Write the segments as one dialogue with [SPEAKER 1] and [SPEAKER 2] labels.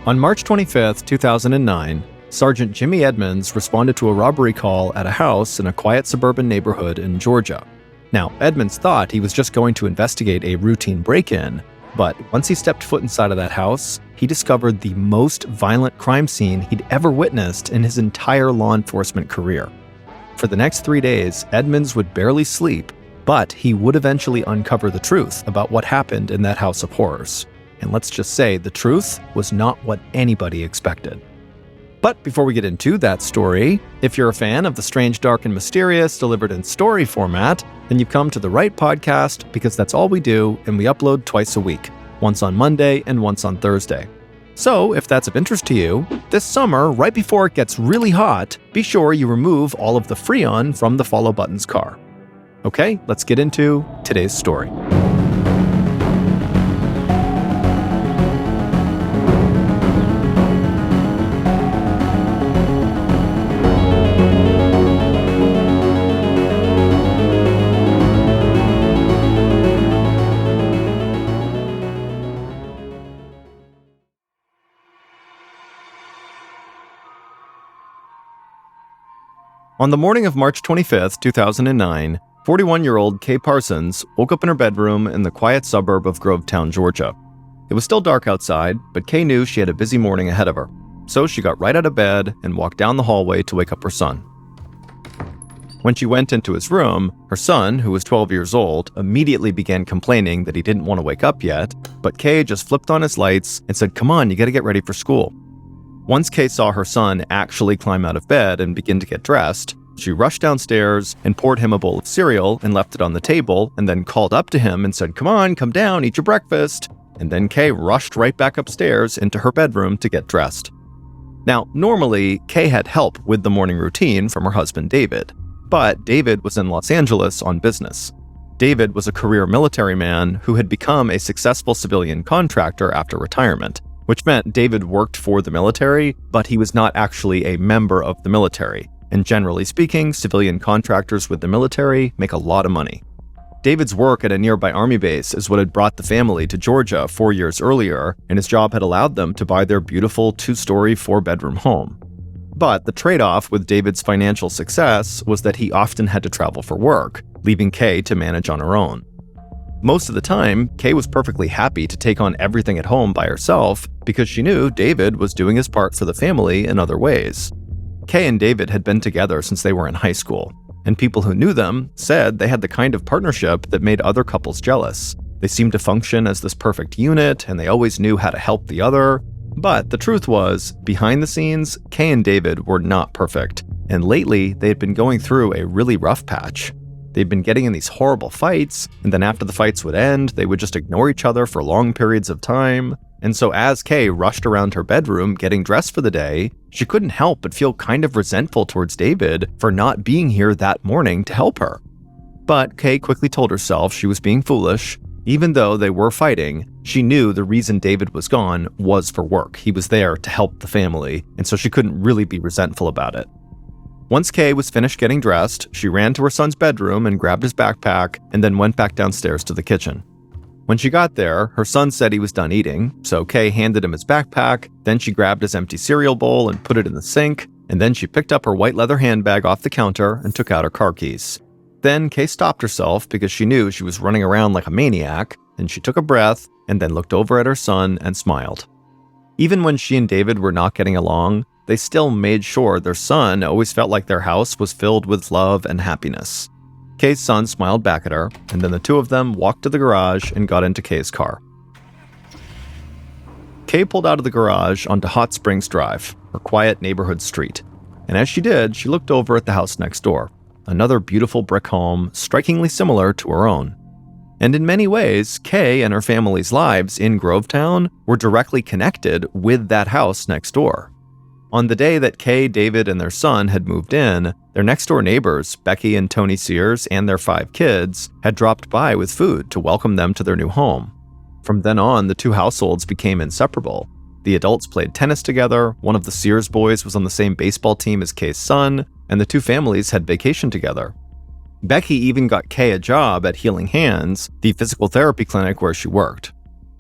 [SPEAKER 1] On March 25, 2009, Sergeant Jimmy Edmunds responded to a robbery call at a house in a quiet suburban neighborhood in Georgia. Now, Edmunds thought he was just going to investigate a routine break-in, but once he stepped foot inside of that house, he discovered the most violent crime scene he'd ever witnessed in his entire law enforcement career. For the next 3 days, Edmunds would barely sleep, but he would eventually uncover the truth about what happened in that house of horrors. And let's just say the truth was not what anybody expected. But before we get into that story, if you're a fan of the strange, dark, and mysterious delivered in story format, then you've come to the right podcast because that's all we do, and we upload twice a week, once on Monday and once on Thursday. So if that's of interest to you, this summer, right before it gets really hot, be sure you remove all of the Freon from the follow button's car. Okay, let's get into today's story. On the morning of March 25th, 2009, 41-year-old Kay Parsons woke up in her bedroom in the quiet suburb of Grovetown, Georgia. It was still dark outside, but Kay knew she had a busy morning ahead of her. So she got right out of bed and walked down the hallway to wake up her son. When she went into his room, her son, who was 12 years old, immediately began complaining that he didn't want to wake up yet, but Kay just flipped on his lights and said, "Come on, you gotta get ready for school." Once Kay saw her son actually climb out of bed and begin to get dressed, she rushed downstairs and poured him a bowl of cereal and left it on the table, and then called up to him and said, "Come on, come down, eat your breakfast." And then Kay rushed right back upstairs into her bedroom to get dressed. Now, normally, Kay had help with the morning routine from her husband, David. But David was in Los Angeles on business. David was a career military man who had become a successful civilian contractor after retirement, which meant David worked for the military, but he was not actually a member of the military. And generally speaking, civilian contractors with the military make a lot of money. David's work at a nearby army base is what had brought the family to Georgia 4 years earlier, and his job had allowed them to buy their beautiful 2-story, 4-bedroom home. But the trade-off with David's financial success was that he often had to travel for work, leaving Kay to manage on her own. Most of the time, Kay was perfectly happy to take on everything at home by herself because she knew David was doing his part for the family in other ways. Kay and David had been together since they were in high school, and people who knew them said they had the kind of partnership that made other couples jealous. They seemed to function as this perfect unit, and they always knew how to help the other. But the truth was, behind the scenes, Kay and David were not perfect, and lately they had been going through a really rough patch. They'd been getting in these horrible fights, and then after the fights would end, they would just ignore each other for long periods of time. And so as Kay rushed around her bedroom getting dressed for the day, she couldn't help but feel kind of resentful towards David for not being here that morning to help her. But Kay quickly told herself she was being foolish. Even though they were fighting, she knew the reason David was gone was for work. He was there to help the family, and so she couldn't really be resentful about it. Once Kay was finished getting dressed, she ran to her son's bedroom and grabbed his backpack, and then went back downstairs to the kitchen. When she got there, her son said he was done eating, so Kay handed him his backpack, then she grabbed his empty cereal bowl and put it in the sink, and then she picked up her white leather handbag off the counter and took out her car keys. Then Kay stopped herself because she knew she was running around like a maniac, and she took a breath and then looked over at her son and smiled. Even when she and David were not getting along, they still made sure their son always felt like their house was filled with love and happiness. Kay's son smiled back at her, and then the two of them walked to the garage and got into Kay's car. Kay pulled out of the garage onto Hot Springs Drive, her quiet neighborhood street. And as she did, she looked over at the house next door, another beautiful brick home strikingly similar to her own. And in many ways, Kay and her family's lives in Grovetown were directly connected with that house next door. On the day that Kay, David, and their son had moved in, their next-door neighbors, Becky and Tony Sears, and their 5 kids, had dropped by with food to welcome them to their new home. From then on, the two households became inseparable. The adults played tennis together, one of the Sears boys was on the same baseball team as Kay's son, and the two families had vacationed together. Becky even got Kay a job at Healing Hands, the physical therapy clinic where she worked.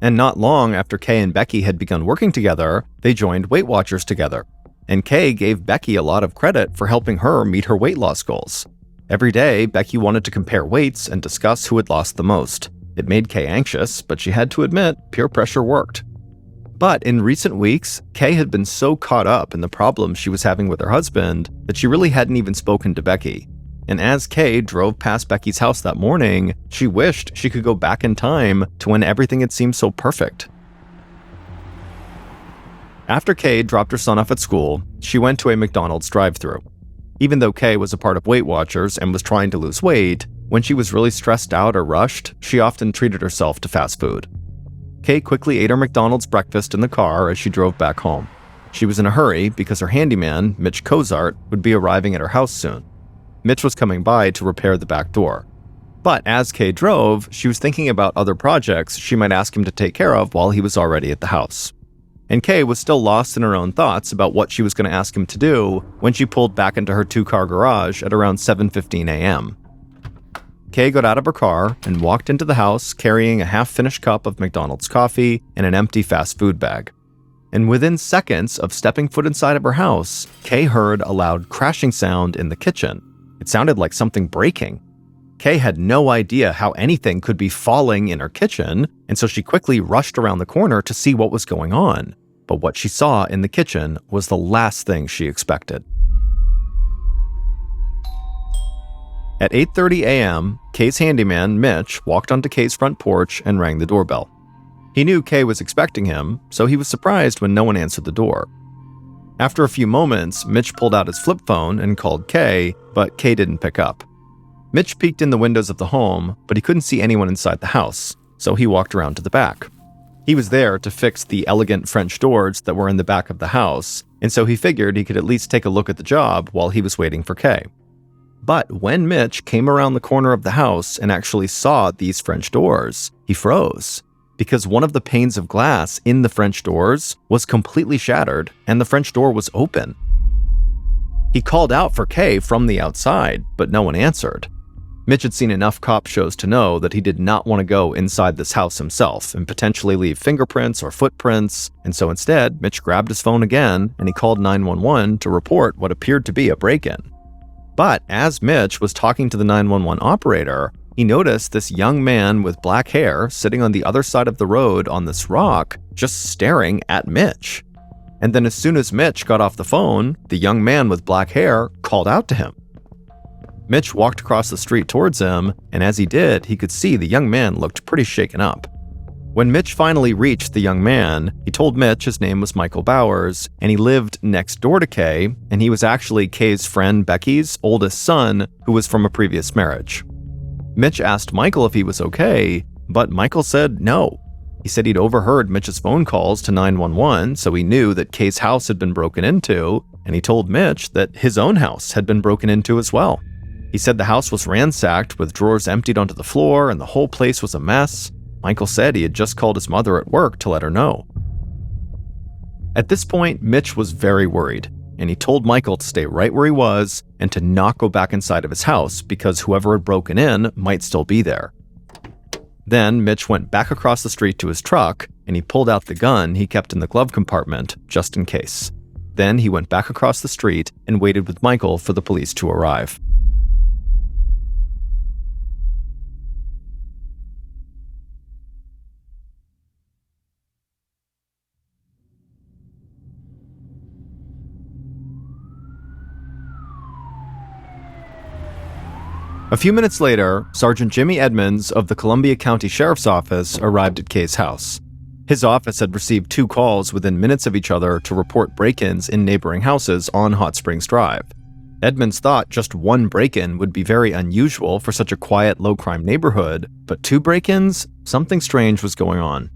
[SPEAKER 1] And not long after Kay and Becky had begun working together, they joined Weight Watchers together. And Kay gave Becky a lot of credit for helping her meet her weight loss goals. Every day, Becky wanted to compare weights and discuss who had lost the most. It made Kay anxious, but she had to admit peer pressure worked. But in recent weeks, Kay had been so caught up in the problems she was having with her husband that she really hadn't even spoken to Becky. And as Kay drove past Becky's house that morning, she wished she could go back in time to when everything had seemed so perfect. After Kay dropped her son off at school, she went to a McDonald's drive-thru. Even though Kay was a part of Weight Watchers and was trying to lose weight, when she was really stressed out or rushed, she often treated herself to fast food. Kay quickly ate her McDonald's breakfast in the car as she drove back home. She was in a hurry because her handyman, Mitch Cozart, would be arriving at her house soon. Mitch was coming by to repair the back door. But as Kay drove, she was thinking about other projects she might ask him to take care of while he was already at the house. And Kay was still lost in her own thoughts about what she was going to ask him to do when she pulled back into her two-car garage at around 7:15 a.m. Kay got out of her car and walked into the house carrying a half-finished cup of McDonald's coffee and an empty fast food bag. And within seconds of stepping foot inside of her house, Kay heard a loud crashing sound in the kitchen. It sounded like something breaking. Kay had no idea how anything could be falling in her kitchen, and so she quickly rushed around the corner to see what was going on. But what she saw in the kitchen was the last thing she expected. At 8:30 a.m., Kay's handyman, Mitch, walked onto Kay's front porch and rang the doorbell. He knew Kay was expecting him, so he was surprised when no one answered the door. After a few moments, Mitch pulled out his flip phone and called Kay, but Kay didn't pick up. Mitch peeked in the windows of the home, but he couldn't see anyone inside the house, so he walked around to the back. He was there to fix the elegant French doors that were in the back of the house, and so he figured he could at least take a look at the job while he was waiting for Kay. But when Mitch came around the corner of the house and actually saw these French doors, he froze, because one of the panes of glass in the French doors was completely shattered and the French door was open. He called out for Kay from the outside, but no one answered. Mitch had seen enough cop shows to know that he did not want to go inside this house himself and potentially leave fingerprints or footprints, and so instead, Mitch grabbed his phone again and he called 911 to report what appeared to be a break-in. But as Mitch was talking to the 911 operator, he noticed this young man with black hair sitting on the other side of the road on this rock, just staring at Mitch. And then as soon as Mitch got off the phone, the young man with black hair called out to him. Mitch walked across the street towards him, and as he did, he could see the young man looked pretty shaken up. When Mitch finally reached the young man, he told Mitch his name was Michael Bowers, and he lived next door to Kay, and he was actually Kay's friend Becky's oldest son, who was from a previous marriage. Mitch asked Michael if he was okay, but Michael said no. He said he'd overheard Mitch's phone calls to 911, so he knew that Kay's house had been broken into, and he told Mitch that his own house had been broken into as well. He said the house was ransacked with drawers emptied onto the floor and the whole place was a mess. Michael said he had just called his mother at work to let her know. At this point, Mitch was very worried, and he told Michael to stay right where he was and to not go back inside of his house because whoever had broken in might still be there. Then Mitch went back across the street to his truck, and he pulled out the gun he kept in the glove compartment just in case. Then he went back across the street and waited with Michael for the police to arrive. A few minutes later, Sergeant Jimmy Edmunds of the Columbia County Sheriff's Office arrived at Kay's house. His office had received 2 calls within minutes of each other to report break-ins in neighboring houses on Hot Springs Drive. Edmunds thought just 1 break-in would be very unusual for such a quiet, low-crime neighborhood, but 2 break-ins? Something strange was going on.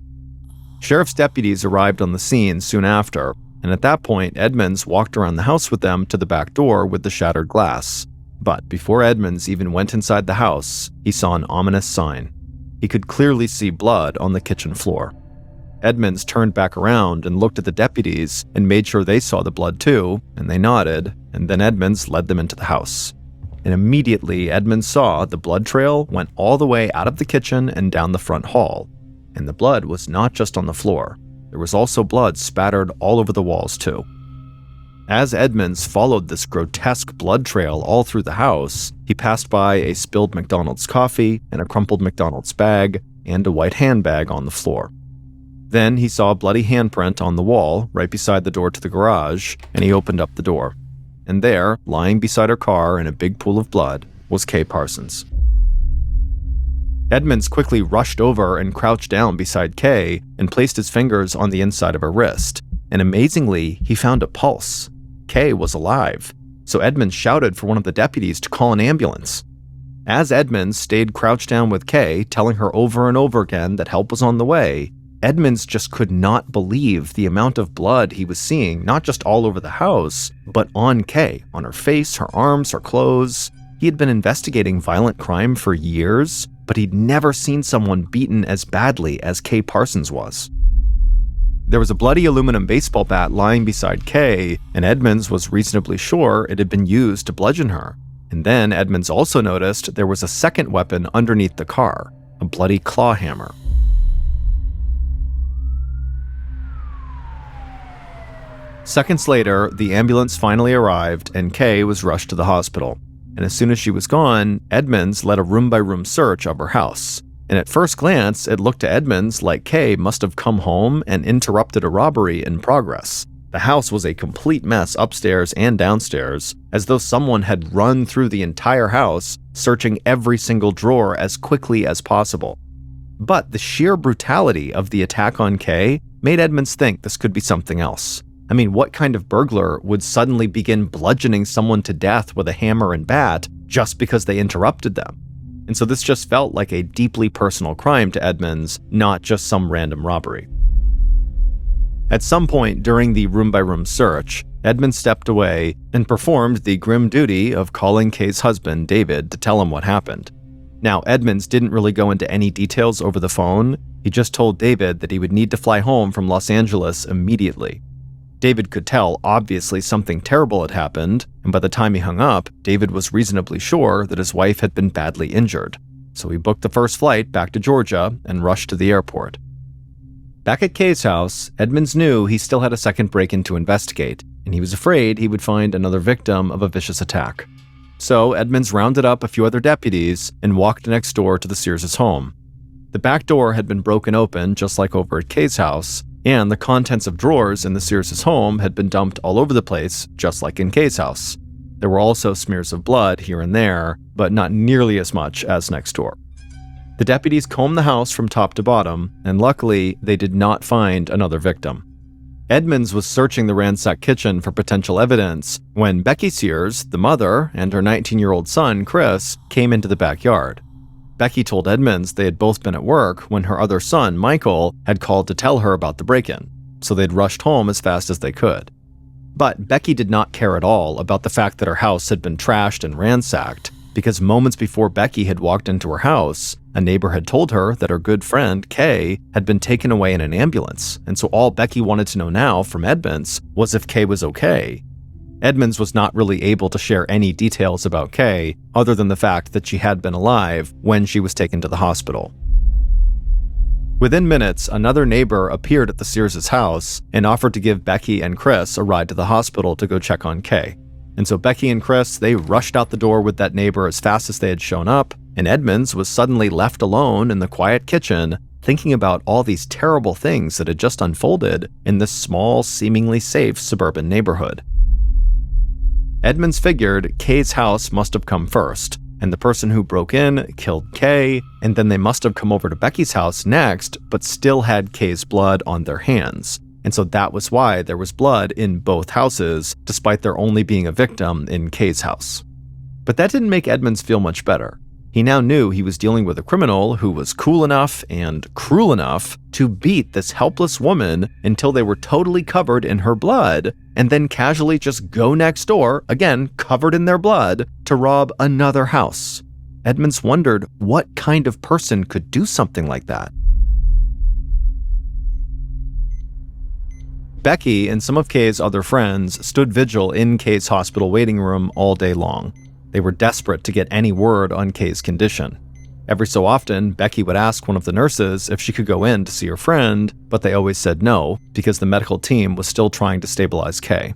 [SPEAKER 1] Sheriff's deputies arrived on the scene soon after, and at that point, Edmunds walked around the house with them to the back door with the shattered glass. But before Edmunds even went inside the house, he saw an ominous sign. He could clearly see blood on the kitchen floor. Edmunds turned back around and looked at the deputies and made sure they saw the blood too, and they nodded, and then Edmunds led them into the house. And immediately Edmunds saw the blood trail went all the way out of the kitchen and down the front hall. And the blood was not just on the floor. There was also blood spattered all over the walls too. As Edmunds followed this grotesque blood trail all through the house, he passed by a spilled McDonald's coffee and a crumpled McDonald's bag and a white handbag on the floor. Then he saw a bloody handprint on the wall right beside the door to the garage, and he opened up the door. And there, lying beside her car in a big pool of blood, was Kay Parsons. Edmunds quickly rushed over and crouched down beside Kay and placed his fingers on the inside of her wrist. And amazingly, he found a pulse. Kay was alive, so Edmunds shouted for one of the deputies to call an ambulance. As Edmunds stayed crouched down with Kay, telling her over and over again that help was on the way, Edmunds just could not believe the amount of blood he was seeing, not just all over the house, but on Kay, on her face, her arms, her clothes. He had been investigating violent crime for years, but he'd never seen someone beaten as badly as Kay Parsons was. There was a bloody aluminum baseball bat lying beside Kay, and Edmunds was reasonably sure it had been used to bludgeon her. And then Edmunds also noticed there was a second weapon underneath the car, a bloody claw hammer. Seconds later, the ambulance finally arrived and Kay was rushed to the hospital. And as soon as she was gone, Edmunds led a room-by-room search of her house. And at first glance, it looked to Edmunds like Kay must have come home and interrupted a robbery in progress. The house was a complete mess upstairs and downstairs, as though someone had run through the entire house, searching every single drawer as quickly as possible. But the sheer brutality of the attack on Kay made Edmunds think this could be something else. I mean, what kind of burglar would suddenly begin bludgeoning someone to death with a hammer and bat just because they interrupted them? And so this just felt like a deeply personal crime to Edmunds, not just some random robbery. At some point during the room-by-room search, Edmunds stepped away and performed the grim duty of calling Kay's husband, David, to tell him what happened. Now, Edmunds didn't really go into any details over the phone. He just told David that he would need to fly home from Los Angeles immediately. David could tell, obviously, something terrible had happened, and by the time he hung up, David was reasonably sure that his wife had been badly injured. So he booked the first flight back to Georgia and rushed to the airport. Back at Kay's house, Edmunds knew he still had a second break-in to investigate, and he was afraid he would find another victim of a vicious attack. So Edmunds rounded up a few other deputies and walked next door to the Sears' home. The back door had been broken open, just like over at Kay's house, and the contents of drawers in the Sears' home had been dumped all over the place, just like in Kay's house. There were also smears of blood here and there, but not nearly as much as next door. The deputies combed the house from top to bottom, and luckily, they did not find another victim. Edmunds was searching the ransacked kitchen for potential evidence when Becky Sears, the mother, and her 19-year-old son, Chris, came into the backyard. Becky told Edmunds they had both been at work when her other son, Michael, had called to tell her about the break-in, so they'd rushed home as fast as they could. But Becky did not care at all about the fact that her house had been trashed and ransacked, because moments before Becky had walked into her house, a neighbor had told her that her good friend, Kay, had been taken away in an ambulance, and so all Becky wanted to know now from Edmunds was if Kay was okay. Edmunds was not really able to share any details about Kay, other than the fact that she had been alive when she was taken to the hospital. Within minutes, another neighbor appeared at the Sears' house and offered to give Becky and Chris a ride to the hospital to go check on Kay. And so Becky and Chris, they rushed out the door with that neighbor as fast as they had shown up, and Edmunds was suddenly left alone in the quiet kitchen, thinking about all these terrible things that had just unfolded in this small, seemingly safe suburban neighborhood. Edmunds figured Kay's house must have come first, and the person who broke in killed Kay, and then they must have come over to Becky's house next, but still had Kay's blood on their hands. And so that was why there was blood in both houses, despite there only being a victim in Kay's house. But that didn't make Edmunds feel much better. He now knew he was dealing with a criminal who was cool enough and cruel enough to beat this helpless woman until they were totally covered in her blood, and then casually just go next door, again covered in their blood, to rob another house. Edmunds wondered what kind of person could do something like that. Becky and some of Kay's other friends stood vigil in Kay's hospital waiting room all day long. They were desperate to get any word on Kay's condition. Every so often, Becky would ask one of the nurses if she could go in to see her friend, but they always said no, because the medical team was still trying to stabilize Kay.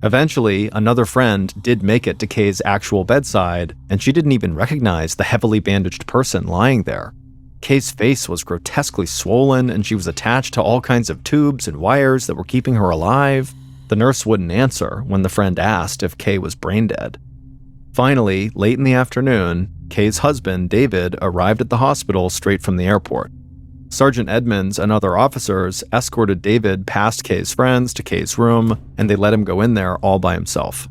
[SPEAKER 1] Eventually, another friend did make it to Kay's actual bedside, and she didn't even recognize the heavily bandaged person lying there. Kay's face was grotesquely swollen, and she was attached to all kinds of tubes and wires that were keeping her alive. The nurse wouldn't answer when the friend asked if Kay was brain dead. Finally, late in the afternoon, Kay's husband, David, arrived at the hospital straight from the airport. Sergeant Edmunds and other officers escorted David past Kay's friends to Kay's room, and they let him go in there all by himself.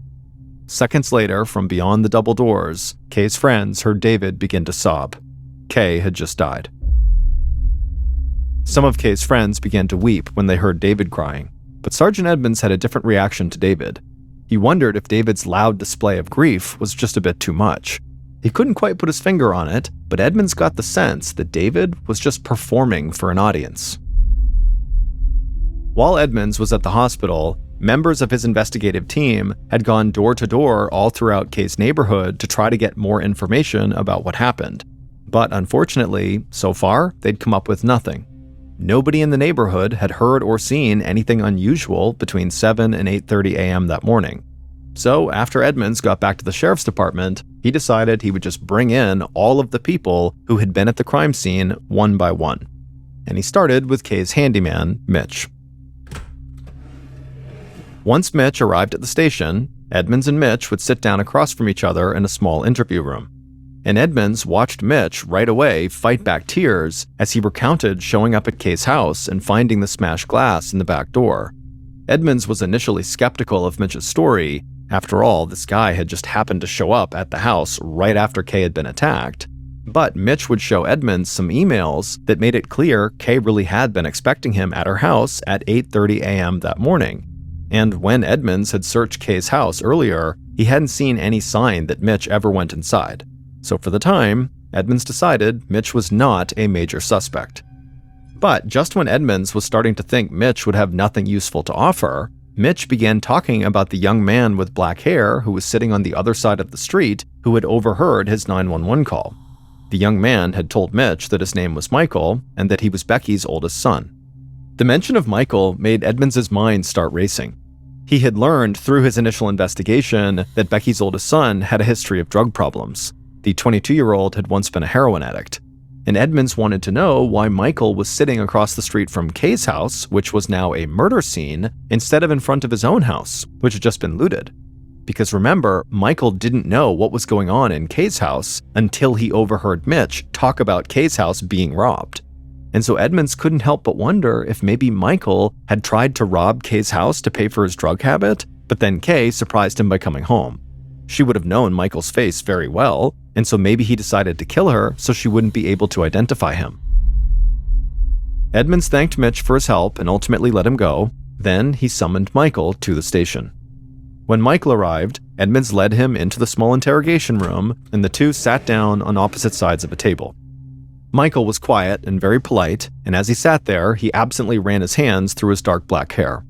[SPEAKER 1] Seconds later, from beyond the double doors, Kay's friends heard David begin to sob. Kay had just died. Some of Kay's friends began to weep when they heard David crying, but Sergeant Edmunds had a different reaction to David. He wondered if David's loud display of grief was just a bit too much. He couldn't quite put his finger on it, but Edmunds got the sense that David was just performing for an audience. While Edmunds was at the hospital, members of his investigative team had gone door to door all throughout Kay's neighborhood to try to get more information about what happened. But unfortunately, so far, they'd come up with nothing. Nobody in the neighborhood had heard or seen anything unusual between 7 and 8:30 a.m. that morning. So after Edmunds got back to the sheriff's department, he decided he would just bring in all of the people who had been at the crime scene one by one. And he started with Kay's handyman, Mitch. Once Mitch arrived at the station, Edmunds and Mitch would sit down across from each other in a small interview room. And Edmunds watched Mitch right away fight back tears as he recounted showing up at Kay's house and finding the smashed glass in the back door. Edmunds was initially skeptical of Mitch's story. After all, this guy had just happened to show up at the house right after Kay had been attacked. But Mitch would show Edmunds some emails that made it clear Kay really had been expecting him at her house at 8:30 a.m. that morning. And when Edmunds had searched Kay's house earlier, he hadn't seen any sign that Mitch ever went inside. So for the time, Edmunds decided Mitch was not a major suspect. But just when Edmunds was starting to think Mitch would have nothing useful to offer, Mitch began talking about the young man with black hair who was sitting on the other side of the street who had overheard his 911 call. The young man had told Mitch that his name was Michael and that he was Becky's oldest son. The mention of Michael made Edmunds' mind start racing. He had learned through his initial investigation that Becky's oldest son had a history of drug problems. The 22-year-old had once been a heroin addict. And Edmunds wanted to know why Michael was sitting across the street from Kay's house, which was now a murder scene, instead of in front of his own house, which had just been looted. Because remember, Michael didn't know what was going on in Kay's house until he overheard Mitch talk about Kay's house being robbed. And so Edmunds couldn't help but wonder if maybe Michael had tried to rob Kay's house to pay for his drug habit, but then Kay surprised him by coming home. She would have known Michael's face very well, and so maybe he decided to kill her so she wouldn't be able to identify him. Edmunds thanked Mitch for his help and ultimately let him go. Then he summoned Michael to the station. When Michael arrived, Edmunds led him into the small interrogation room, and the two sat down on opposite sides of a table. Michael was quiet and very polite, and as he sat there, he absently ran his hands through his dark black hair.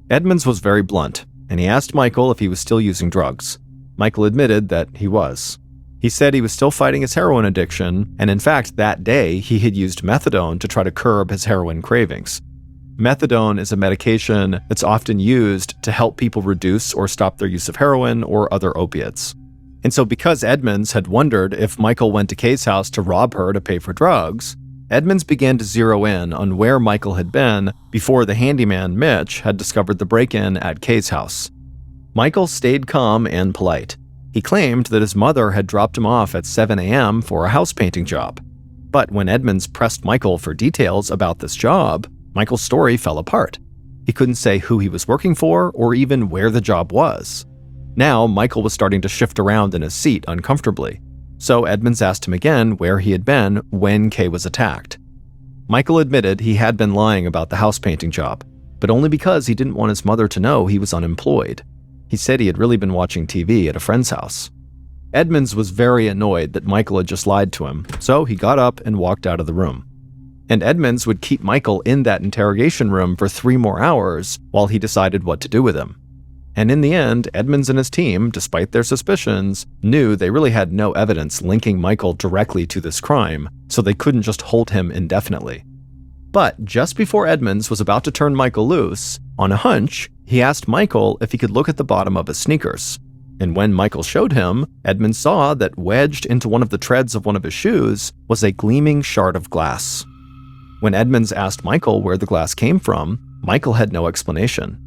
[SPEAKER 1] Edmunds was very blunt, and he asked Michael if he was still using drugs. Michael admitted that he was. He said he was still fighting his heroin addiction, and in fact, that day, he had used methadone to try to curb his heroin cravings. Methadone is a medication that's often used to help people reduce or stop their use of heroin or other opiates. And so because Edmunds had wondered if Michael went to Kay's house to rob her to pay for drugs, Edmunds began to zero in on where Michael had been before the handyman, Mitch, had discovered the break-in at Kay's house. Michael stayed calm and polite. He claimed that his mother had dropped him off at 7 a.m. for a house painting job. But when Edmunds pressed Michael for details about this job, Michael's story fell apart. He couldn't say who he was working for or even where the job was. Now, Michael was starting to shift around in his seat uncomfortably. So Edmunds asked him again where he had been when Kay was attacked. Michael admitted he had been lying about the house painting job, but only because he didn't want his mother to know he was unemployed. He said he had really been watching TV at a friend's house. Edmunds was very annoyed that Michael had just lied to him, so he got up and walked out of the room. And Edmunds would keep Michael in that interrogation room for 3 more hours while he decided what to do with him. And in the end, Edmunds and his team, despite their suspicions, knew they really had no evidence linking Michael directly to this crime, so they couldn't just hold him indefinitely. But just before Edmunds was about to turn Michael loose, on a hunch, he asked Michael if he could look at the bottom of his sneakers. And when Michael showed him, Edmunds saw that wedged into one of the treads of one of his shoes was a gleaming shard of glass. When Edmunds asked Michael where the glass came from, Michael had no explanation.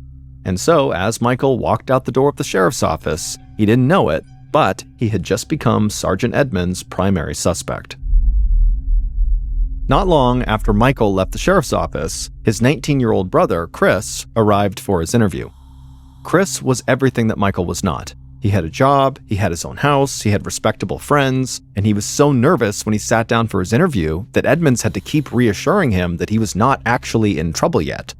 [SPEAKER 1] And so, as Michael walked out the door of the sheriff's office, he didn't know it, but he had just become Sergeant Edmunds' primary suspect. Not long after Michael left the sheriff's office, his 19-year-old brother, Chris, arrived for his interview. Chris was everything that Michael was not. He had a job, he had his own house, he had respectable friends, and he was so nervous when he sat down for his interview that Edmunds had to keep reassuring him that he was not actually in trouble yet.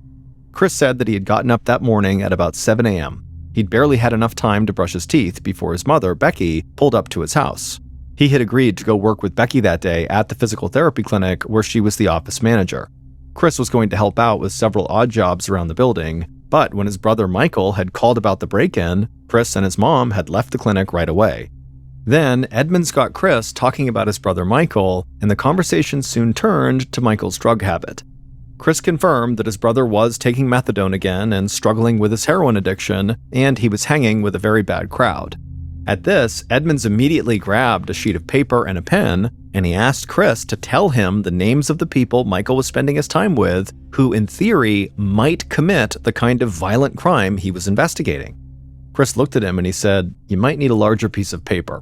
[SPEAKER 1] Chris said that he had gotten up that morning at about 7 a.m. He'd barely had enough time to brush his teeth before his mother, Becky, pulled up to his house. He had agreed to go work with Becky that day at the physical therapy clinic where she was the office manager. Chris was going to help out with several odd jobs around the building, but when his brother Michael had called about the break-in, Chris and his mom had left the clinic right away. Then, Edmunds got Chris talking about his brother Michael, and the conversation soon turned to Michael's drug habit. Chris confirmed that his brother was taking methadone again and struggling with his heroin addiction, and he was hanging with a very bad crowd. At this, Edmunds immediately grabbed a sheet of paper and a pen, and he asked Chris to tell him the names of the people Michael was spending his time with, who in theory might commit the kind of violent crime he was investigating. Chris looked at him and he said, "You might need a larger piece of paper."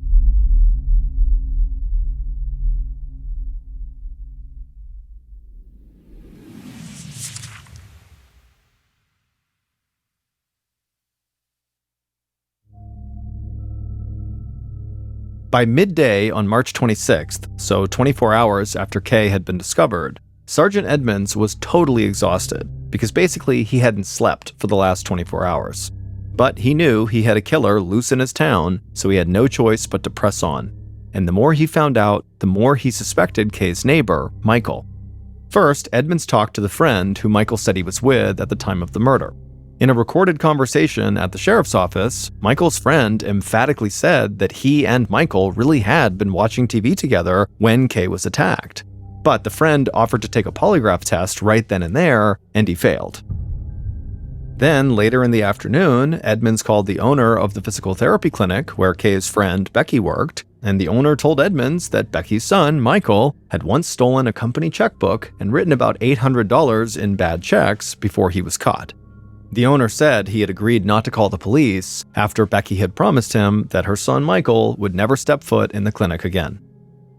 [SPEAKER 1] By midday on March 26th, so 24 hours after Kay had been discovered, Sergeant Edmunds was totally exhausted because basically he hadn't slept for the last 24 hours. But he knew he had a killer loose in his town, so he had no choice but to press on. And the more he found out, the more he suspected Kay's neighbor, Michael. First, Edmunds talked to the friend who Michael said he was with at the time of the murder. In a recorded conversation at the sheriff's office, Michael's friend emphatically said that he and Michael really had been watching TV together when Kay was attacked. But the friend offered to take a polygraph test right then and there, and he failed. Then, later in the afternoon, Edmunds called the owner of the physical therapy clinic where Kay's friend Becky worked, and the owner told Edmunds that Becky's son, Michael, had once stolen a company checkbook and written about $800 in bad checks before he was caught. The owner said he had agreed not to call the police after Becky had promised him that her son Michael would never step foot in the clinic again.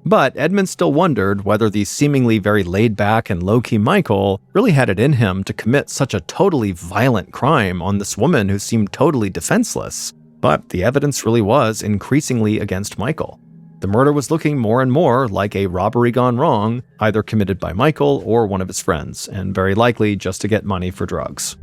[SPEAKER 1] But Edmunds still wondered whether the seemingly very laid-back and low-key Michael really had it in him to commit such a totally violent crime on this woman who seemed totally defenseless. But the evidence really was increasingly against Michael. The murder was looking more and more like a robbery gone wrong, either committed by Michael or one of his friends, and very likely just to get money for drugs.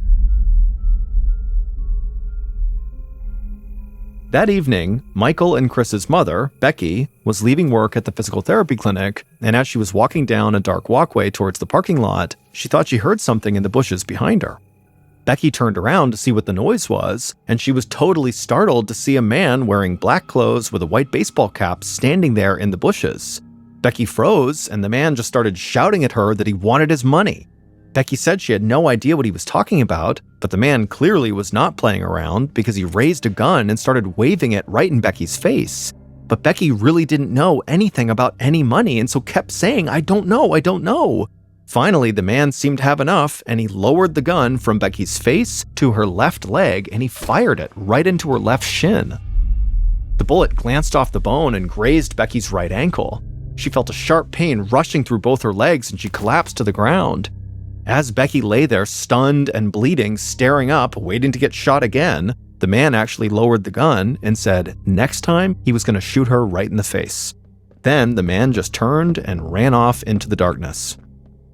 [SPEAKER 1] That evening, Michael and Chris's mother, Becky, was leaving work at the physical therapy clinic, and as she was walking down a dark walkway towards the parking lot, she thought she heard something in the bushes behind her. Becky turned around to see what the noise was, and she was totally startled to see a man wearing black clothes with a white baseball cap standing there in the bushes. Becky froze, and the man just started shouting at her that he wanted his money. Becky said she had no idea what he was talking about, but the man clearly was not playing around because he raised a gun and started waving it right in Becky's face. But Becky really didn't know anything about any money and so kept saying, I don't know. Finally, the man seemed to have enough and he lowered the gun from Becky's face to her left leg and he fired it right into her left shin. The bullet glanced off the bone and grazed Becky's right ankle. She felt a sharp pain rushing through both her legs and she collapsed to the ground. As Becky lay there stunned and bleeding, staring up, waiting to get shot again, the man actually lowered the gun and said next time he was going to shoot her right in the face. Then the man just turned and ran off into the darkness.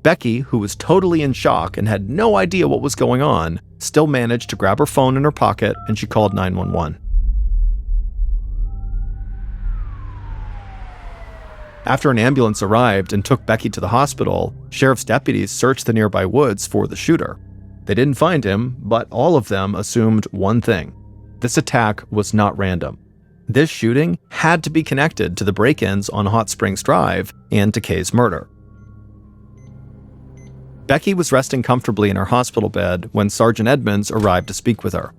[SPEAKER 1] Becky, who was totally in shock and had no idea what was going on, still managed to grab her phone in her pocket and she called 911. After an ambulance arrived and took Becky to the hospital, sheriff's deputies searched the nearby woods for the shooter. They didn't find him, but all of them assumed one thing. This attack was not random. This shooting had to be connected to the break-ins on Hot Springs Drive and to Kay's murder. Becky was resting comfortably in her hospital bed when Sergeant Edmunds arrived to speak with her.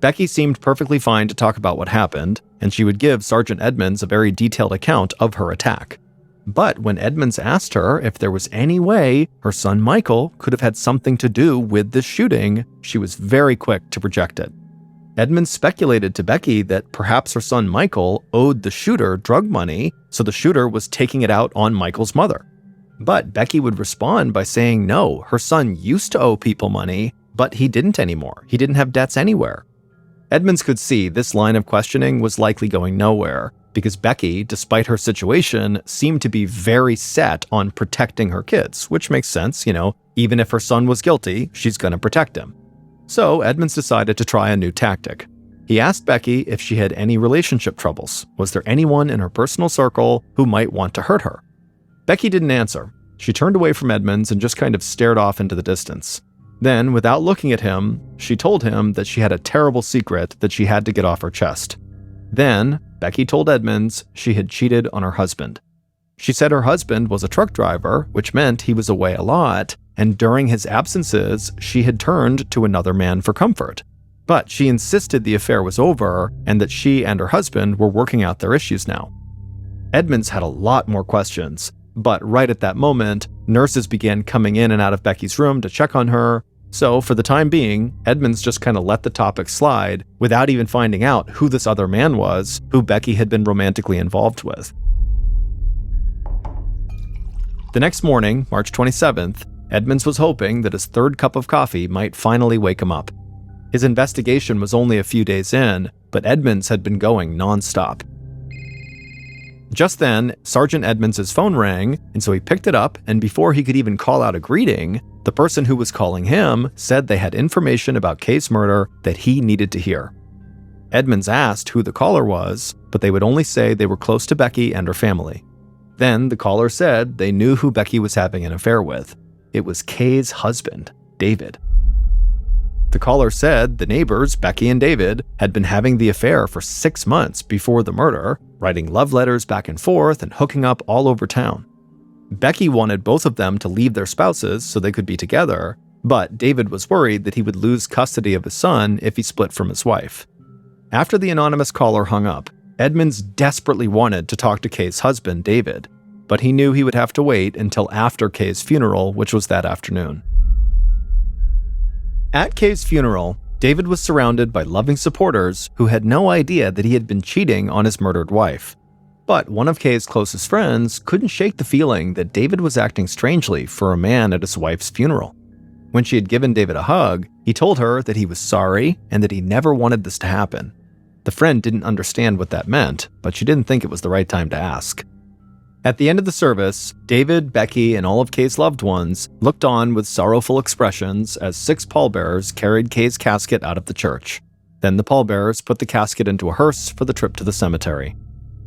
[SPEAKER 1] Becky seemed perfectly fine to talk about what happened, and she would give Sergeant Edmunds a very detailed account of her attack. But when Edmunds asked her if there was any way her son Michael could have had something to do with this shooting, she was very quick to reject it. Edmunds speculated to Becky that perhaps her son Michael owed the shooter drug money, so the shooter was taking it out on Michael's mother. But Becky would respond by saying no, her son used to owe people money, but he didn't anymore. He didn't have debts anywhere. Edmunds could see this line of questioning was likely going nowhere, because Becky, despite her situation, seemed to be very set on protecting her kids, which makes sense, even if her son was guilty, she's going to protect him. So Edmunds decided to try a new tactic. He asked Becky if she had any relationship troubles. Was there anyone in her personal circle who might want to hurt her? Becky didn't answer. She turned away from Edmunds and just kind of stared off into the distance. Then, without looking at him, she told him that she had a terrible secret that she had to get off her chest. Then, Becky told Edmunds she had cheated on her husband. She said her husband was a truck driver, which meant he was away a lot, and during his absences, she had turned to another man for comfort. But she insisted the affair was over and that she and her husband were working out their issues now. Edmunds had a lot more questions, but right at that moment, nurses began coming in and out of Becky's room to check on her. So for the time being, Edmunds just kind of let the topic slide without even finding out who this other man was who Becky had been romantically involved with. The next morning, March 27th, Edmunds was hoping that his third cup of coffee might finally wake him up. His investigation was only a few days in, but Edmunds had been going nonstop. Just then, Sergeant Edmunds' phone rang, and so he picked it up, and before he could even call out a greeting, the person who was calling him said they had information about Kay's murder that he needed to hear. Edmunds asked who the caller was, but they would only say they were close to Becky and her family. Then the caller said they knew who Becky was having an affair with. It was Kay's husband, David. The caller said the neighbors, Becky and David, had been having the affair for 6 months before the murder, writing love letters back and forth and hooking up all over town. Becky wanted both of them to leave their spouses so they could be together, but David was worried that he would lose custody of his son if he split from his wife. After the anonymous caller hung up, Edmunds desperately wanted to talk to Kay's husband, David, but he knew he would have to wait until after Kay's funeral, which was that afternoon. At Kay's funeral, David was surrounded by loving supporters who had no idea that he had been cheating on his murdered wife. But one of Kay's closest friends couldn't shake the feeling that David was acting strangely for a man at his wife's funeral. When she had given David a hug, he told her that he was sorry and that he never wanted this to happen. The friend didn't understand what that meant, but she didn't think it was the right time to ask. At the end of the service, David, Becky, and all of Kay's loved ones looked on with sorrowful expressions as 6 pallbearers carried Kay's casket out of the church. Then the pallbearers put the casket into a hearse for the trip to the cemetery.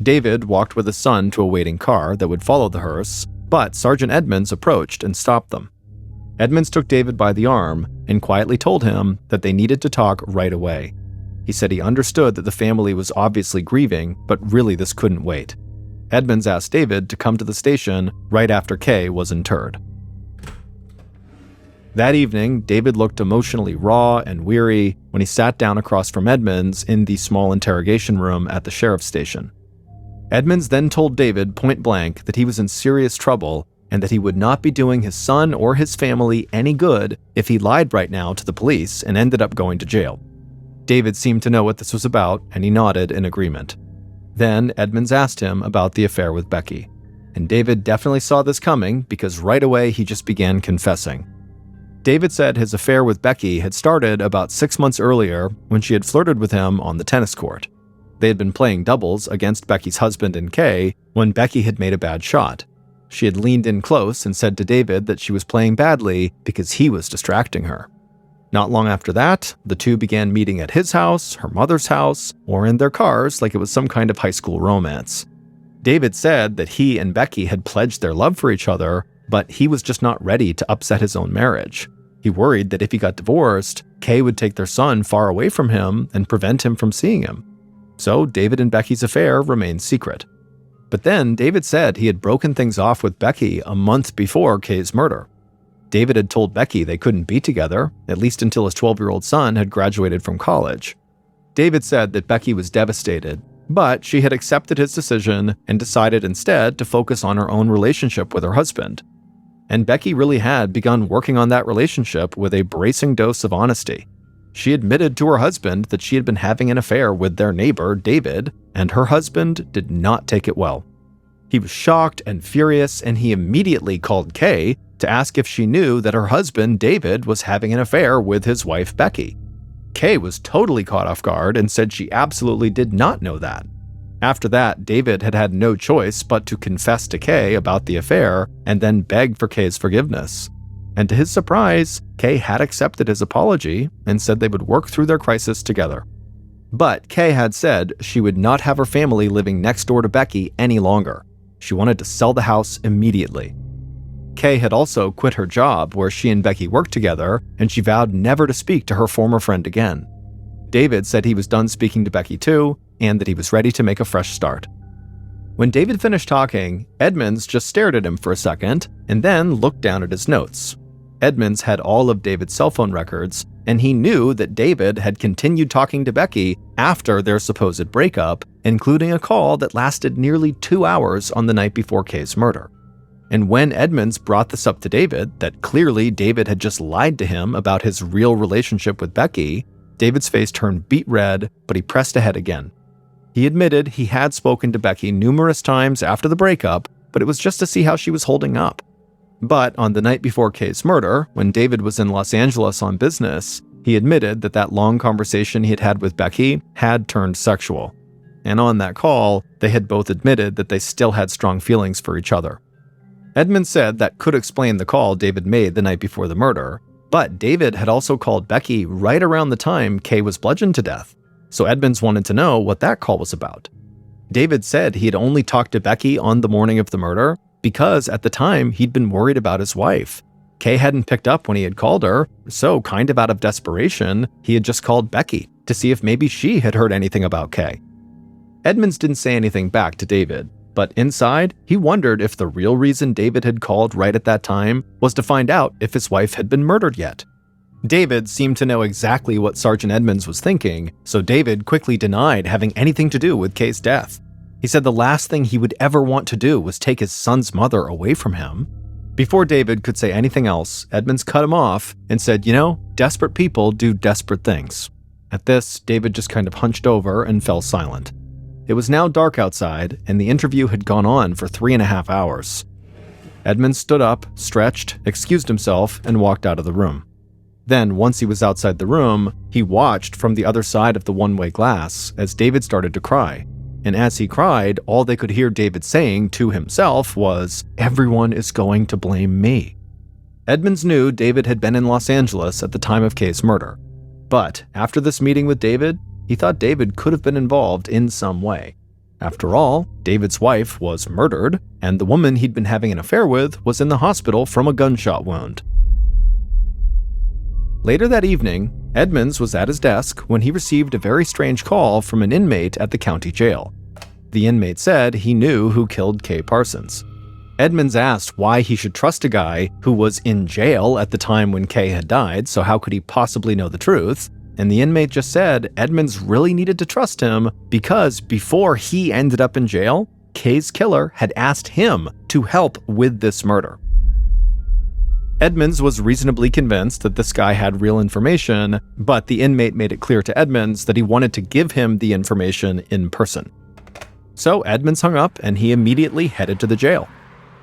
[SPEAKER 1] David walked with his son to a waiting car that would follow the hearse, but Sergeant Edmunds approached and stopped them. Edmunds took David by the arm and quietly told him that they needed to talk right away. He said he understood that the family was obviously grieving, but really this couldn't wait. Edmunds asked David to come to the station right after Kay was interred. That evening, David looked emotionally raw and weary when he sat down across from Edmunds in the small interrogation room at the sheriff's station. Edmunds then told David point blank that he was in serious trouble and that he would not be doing his son or his family any good if he lied right now to the police and ended up going to jail. David seemed to know what this was about, and he nodded in agreement. Then Edmunds asked him about the affair with Becky, and David definitely saw this coming because right away he just began confessing. David said his affair with Becky had started about 6 months earlier when she had flirted with him on the tennis court. They had been playing doubles against Becky's husband and Kay when Becky had made a bad shot. She had leaned in close and said to David that she was playing badly because he was distracting her. Not long after that, the two began meeting at his house, her mother's house, or in their cars like it was some kind of high school romance. David said that he and Becky had pledged their love for each other, but he was just not ready to upset his own marriage. He worried that if he got divorced, Kay would take their son far away from him and prevent him from seeing him. So David and Becky's affair remained secret. But then David said he had broken things off with Becky a month before Kay's murder. David had told Becky they couldn't be together, at least until his 12-year-old son had graduated from college. David said that Becky was devastated, but she had accepted his decision and decided instead to focus on her own relationship with her husband. And Becky really had begun working on that relationship with a bracing dose of honesty. She admitted to her husband that she had been having an affair with their neighbor, David, and her husband did not take it well. He was shocked and furious, and he immediately called Kay to ask if she knew that her husband, David, was having an affair with his wife, Becky. Kay was totally caught off guard and said she absolutely did not know that. After that, David had had no choice but to confess to Kay about the affair and then beg for Kay's forgiveness. And to his surprise, Kay had accepted his apology and said they would work through their crisis together. But Kay had said she would not have her family living next door to Becky any longer. She wanted to sell the house immediately. Kay had also quit her job where she and Becky worked together, and she vowed never to speak to her former friend again. David said he was done speaking to Becky too, and that he was ready to make a fresh start. When David finished talking, Edmunds just stared at him for a second and then looked down at his notes. Edmunds had all of David's cell phone records, and he knew that David had continued talking to Becky after their supposed breakup, including a call that lasted nearly 2 hours on the night before Kay's murder. And when Edmunds brought this up to David, that clearly David had just lied to him about his real relationship with Becky, David's face turned beet red, but he pressed ahead again. He admitted he had spoken to Becky numerous times after the breakup, but it was just to see how she was holding up. But on the night before Kay's murder, when David was in Los Angeles on business, he admitted that long conversation he had had with Becky had turned sexual. And on that call, they had both admitted that they still had strong feelings for each other. Edmunds said that could explain the call David made the night before the murder, but David had also called Becky right around the time Kay was bludgeoned to death, so Edmunds wanted to know what that call was about. David said he had only talked to Becky on the morning of the murder because at the time he'd been worried about his wife. Kay hadn't picked up when he had called her, so kind of out of desperation, he had just called Becky to see if maybe she had heard anything about Kay. Edmunds didn't say anything back to David, but inside, he wondered if the real reason David had called right at that time was to find out if his wife had been murdered yet. David seemed to know exactly what Sergeant Edmunds was thinking, so David quickly denied having anything to do with Kay's death. He said the last thing he would ever want to do was take his son's mother away from him. Before David could say anything else, Edmunds cut him off and said, desperate people do desperate things. At this, David just kind of hunched over and fell silent. It was now dark outside, and the interview had gone on for 3.5 hours. Edmunds stood up, stretched, excused himself, and walked out of the room. Then, once he was outside the room, he watched from the other side of the one-way glass as David started to cry. And as he cried, all they could hear David saying to himself was, "Everyone is going to blame me." Edmunds knew David had been in Los Angeles at the time of Kay's murder. But after this meeting with David, he thought David could have been involved in some way. After all, David's wife was murdered, and the woman he'd been having an affair with was in the hospital from a gunshot wound. Later that evening, Edmunds was at his desk when he received a very strange call from an inmate at the county jail. The inmate said he knew who killed Kay Parsons. Edmunds asked why he should trust a guy who was in jail at the time when Kay had died, so how could he possibly know the truth? And the inmate just said Edmunds really needed to trust him because before he ended up in jail, Kay's killer had asked him to help with this murder. Edmunds was reasonably convinced that this guy had real information, but the inmate made it clear to Edmunds that he wanted to give him the information in person. So Edmunds hung up and he immediately headed to the jail.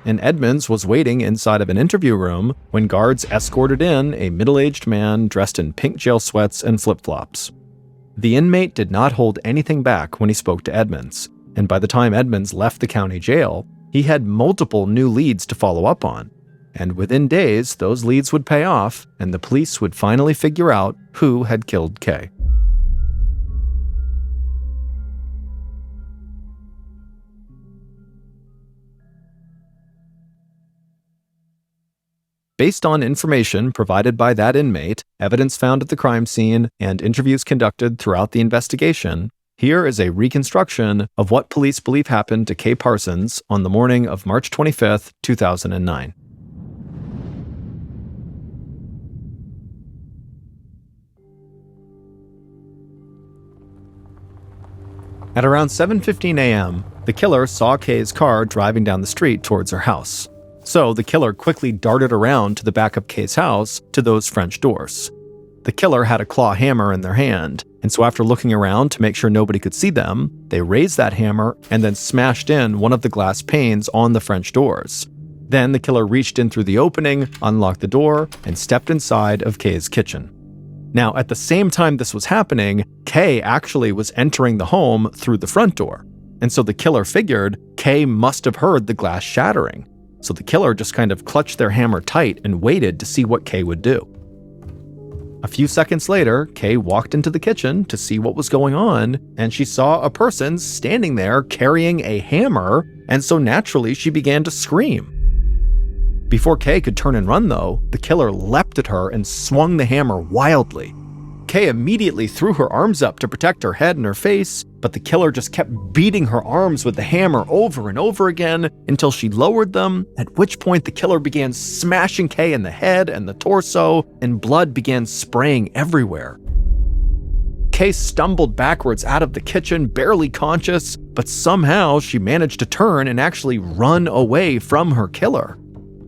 [SPEAKER 1] And Edmunds was waiting inside of an interview room when guards escorted in a middle-aged man dressed in pink jail sweats and flip-flops. The inmate did not hold anything back when he spoke to Edmunds, and by the time Edmunds left the county jail, he had multiple new leads to follow up on. And within days, those leads would pay off, and the police would finally figure out who had killed Kay. Based on information provided by that inmate, evidence found at the crime scene, and interviews conducted throughout the investigation, here is a reconstruction of what police believe happened to Kay Parsons on the morning of March 25th, 2009. At around 7:15 a.m., the killer saw Kay's car driving down the street towards her house. So the killer quickly darted around to the back of Kay's house to those French doors. The killer had a claw hammer in their hand, and so after looking around to make sure nobody could see them, they raised that hammer and then smashed in one of the glass panes on the French doors. Then the killer reached in through the opening, unlocked the door, and stepped inside of Kay's kitchen. Now, at the same time this was happening, Kay actually was entering the home through the front door. And so the killer figured Kay must have heard the glass shattering. So the killer just kind of clutched their hammer tight and waited to see what Kay would do. A few seconds later, Kay walked into the kitchen to see what was going on, and she saw a person standing there carrying a hammer, and so naturally she began to scream. Before Kay could turn and run, though, the killer leapt at her and swung the hammer wildly. Kay immediately threw her arms up to protect her head and her face, but the killer just kept beating her arms with the hammer over and over again until she lowered them, at which point the killer began smashing Kay in the head and the torso, and blood began spraying everywhere. Kay stumbled backwards out of the kitchen, barely conscious, but somehow she managed to turn and actually run away from her killer.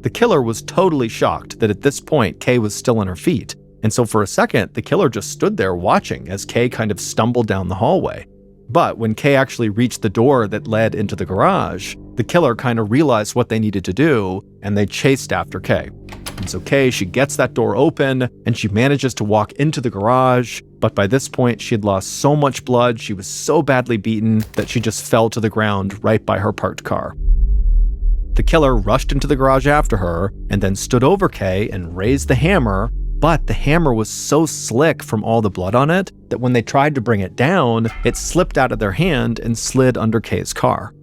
[SPEAKER 1] The killer was totally shocked that at this point Kay was still on her feet. And so for a second, the killer just stood there watching as Kay kind of stumbled down the hallway. But when Kay actually reached the door that led into the garage, the killer kind of realized what they needed to do, and they chased after Kay. And so Kay, she gets that door open, and she manages to walk into the garage, but by this point, she had lost so much blood, she was so badly beaten that she just fell to the ground right by her parked car. The killer rushed into the garage after her, and then stood over Kay and raised the hammer, but the hammer was so slick from all the blood on it that when they tried to bring it down, it slipped out of their hand and slid under Kay's car.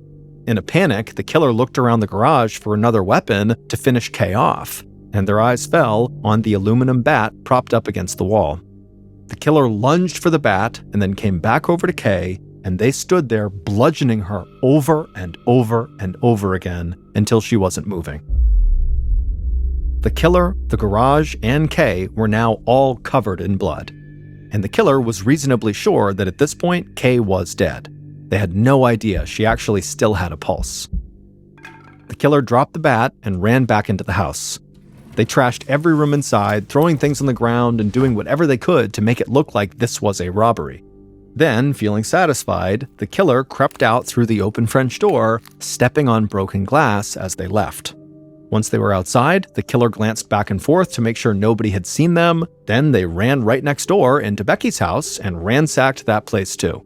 [SPEAKER 1] In a panic, the killer looked around the garage for another weapon to finish Kay off, and their eyes fell on the aluminum bat propped up against the wall. The killer lunged for the bat and then came back over to Kay, and they stood there bludgeoning her over and over and over again until she wasn't moving. The killer, the garage, and Kay were now all covered in blood. And the killer was reasonably sure that at this point, Kay was dead. They had no idea she actually still had a pulse. The killer dropped the bat and ran back into the house. They trashed every room inside, throwing things on the ground and doing whatever they could to make it look like this was a robbery. Then, feeling satisfied, the killer crept out through the open French door, stepping on broken glass as they left. Once they were outside, the killer glanced back and forth to make sure nobody had seen them. Then they ran right next door into Becky's house and ransacked that place too.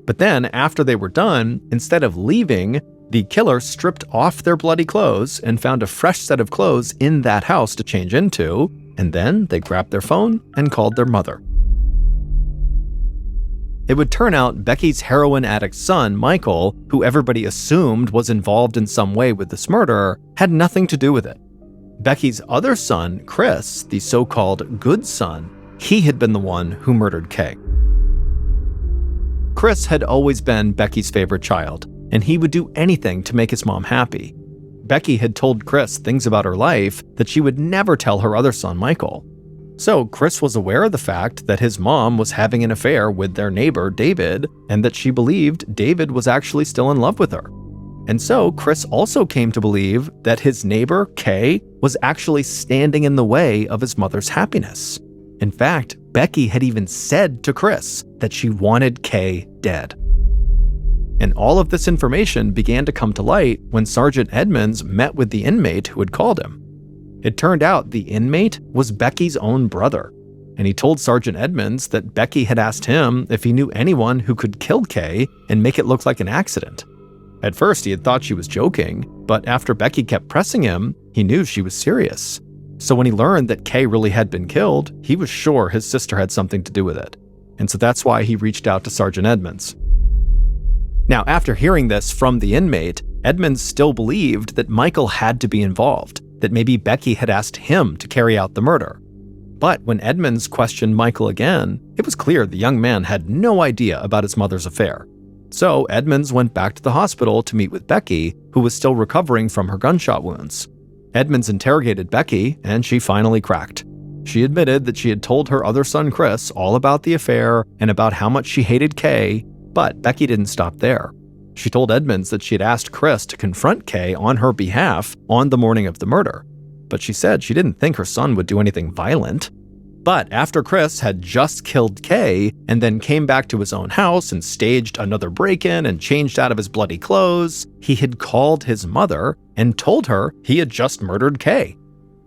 [SPEAKER 1] But then, after they were done, instead of leaving, the killer stripped off their bloody clothes and found a fresh set of clothes in that house to change into, and then they grabbed their phone and called their mother. It would turn out Becky's heroin addict son, Michael, who everybody assumed was involved in some way with this murder, had nothing to do with it. Becky's other son, Chris, the so-called good son, he had been the one who murdered Kay. Chris had always been Becky's favorite child, and he would do anything to make his mom happy. Becky had told Chris things about her life that she would never tell her other son, Michael. So Chris was aware of the fact that his mom was having an affair with their neighbor, David, and that she believed David was actually still in love with her. And so Chris also came to believe that his neighbor, Kay, was actually standing in the way of his mother's happiness. In fact, Becky had even said to Chris that she wanted Kay dead. And all of this information began to come to light when Sergeant Edmunds met with the inmate who had called him. It turned out the inmate was Becky's own brother, and he told Sergeant Edmunds that Becky had asked him if he knew anyone who could kill Kay and make it look like an accident. At first, he had thought she was joking, but after Becky kept pressing him, he knew she was serious. So when he learned that Kay really had been killed, he was sure his sister had something to do with it. And so that's why he reached out to Sergeant Edmunds. Now, after hearing this from the inmate, Edmunds still believed that Michael had to be involved. that maybe Becky had asked him to carry out the murder. But when Edmunds questioned Michael again, it was clear the young man had no idea about his mother's affair. So Edmunds went back to the hospital to meet with Becky, who was still recovering from her gunshot wounds. Edmunds interrogated Becky, and she finally cracked. She admitted that she had told her other son Chris all about the affair and about how much she hated Kay, but Becky didn't stop there. She told Edmunds that she had asked Chris to confront Kay on her behalf on the morning of the murder, but she said she didn't think her son would do anything violent. But after Chris had just killed Kay and then came back to his own house and staged another break-in and changed out of his bloody clothes, he had called his mother and told her he had just murdered Kay.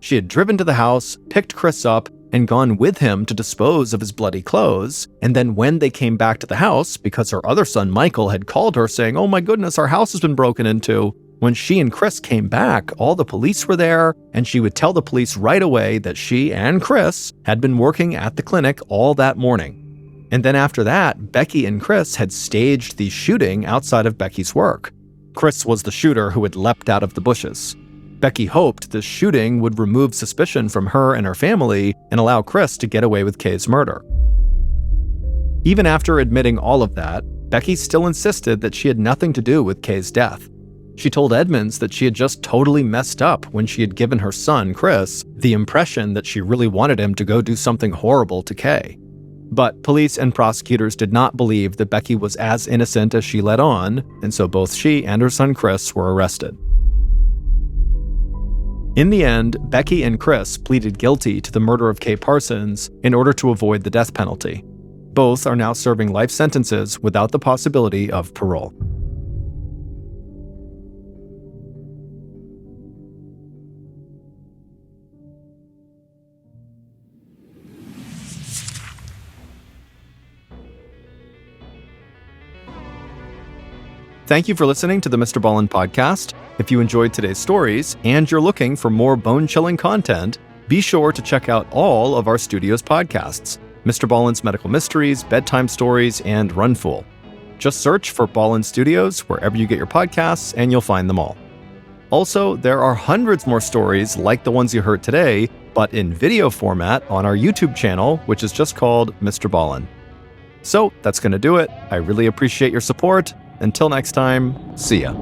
[SPEAKER 1] She had driven to the house, picked Chris up, and gone with him to dispose of his bloody clothes, and then when they came back to the house, because her other son Michael had called her saying, "Oh my goodness, our house has been broken into," when she and Chris came back, all the police were there, and she would tell the police right away that she and Chris had been working at the clinic all that morning. And then after that, Becky and Chris had staged the shooting outside of Becky's work. Chris was the shooter who had leapt out of the bushes. Becky hoped this shooting would remove suspicion from her and her family and allow Chris to get away with Kay's murder. Even after admitting all of that, Becky still insisted that she had nothing to do with Kay's death. She told Edmunds that she had just totally messed up when she had given her son, Chris, the impression that she really wanted him to go do something horrible to Kay. But police and prosecutors did not believe that Becky was as innocent as she let on, and so both she and her son Chris were arrested. In the end, Becky and Chris pleaded guilty to the murder of Kay Parsons in order to avoid the death penalty. Both are now serving life sentences without the possibility of parole. Thank you for listening to the Mr. Ballen Podcast. If you enjoyed today's stories and you're looking for more bone-chilling content, be sure to check out all of our studio's podcasts, Mr. Ballen's Medical Mysteries, Bedtime Stories, and Runfool. Just search for Ballen Studios wherever you get your podcasts and you'll find them all. Also, there are hundreds more stories like the ones you heard today, but in video format on our YouTube channel, which is just called Mr. Ballen. So that's going to do it. I really appreciate your support. Until next time, see ya.